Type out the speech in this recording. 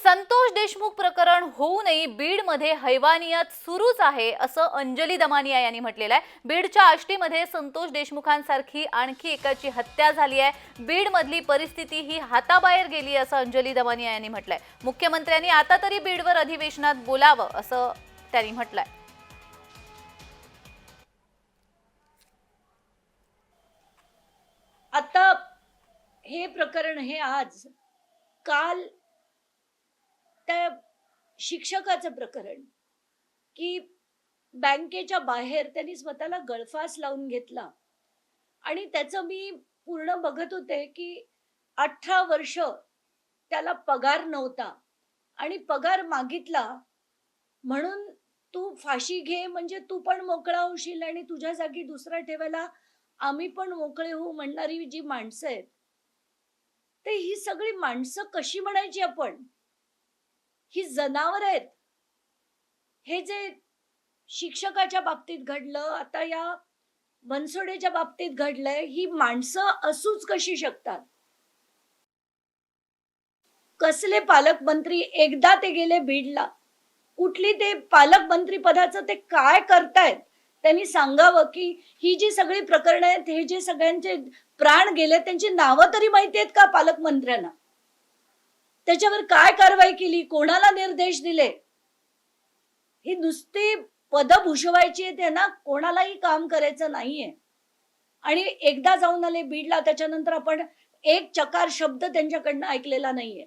संतोष देशमुख प्रकरण होऊनही बीडमध्ये हैवानियत सुरूच आहे असं अंजली दमानिया यांनी म्हटलेलं आहे। बीडच्या आष्टीमध्ये संतोष देशमुखांसारखी आणखी एकाची हत्या झाली आहे। बीडमधली परिस्थिती ही हाताबाहेर गेली असं अंजली दमानिया यांनी म्हटलंय। मुख्यमंत्र्यांनी आता तरी बीडवर अधिवेशनात बोलावं असं त्यांनी म्हटलंय। आता हे प्रकरण हे आज काल त्या शिक्षकाचं प्रकरण की बँकेच्या बाहेर त्यांनी स्वतःला गळफास लावून घेतला आणि त्याचं मी पूर्ण बघत होते की 18 वर्ष त्याला पगार नव्हता आणि पगार मागितला म्हणून तू फाशी घे म्हणजे तू पण मोकळा होशील आणि तुझ्या जागी दुसरा ठेवायला आम्ही पण मोकळे होऊ म्हणणारी जी माणसं आहेत, ते ही सगळी माणसं कशी म्हणायची आपण? ही जनावर आहेत। हे जे शिक्षकाच्या बाबतीत घडलं, आता या बनसोडेच्या बाबतीत घडलंय, ही माणसं असूच कशी शकतात? कसले पालकमंत्री? एकदा ते गेले बीडला, कुठली ते पालकमंत्री पदाचं ते काय करतायत त्यांनी सांगावं की ही जी सगळी प्रकरणं आहेत, हे जे सगळ्यांचे प्राण गेले त्यांची नावं तरी माहिती आहेत का पालकमंत्र्यांना? त्याच्यावर काय कारवाई केली, कोणाला निर्देश दिले? ही नुसती पद भूषवायची आहे, त्यांना कोणालाही काम करायचं नाहीये। आणि एकदा जाऊन आले बीडला, त्याच्यानंतर आपण एक चकार शब्द त्यांच्याकडनं ऐकलेला नाहीये।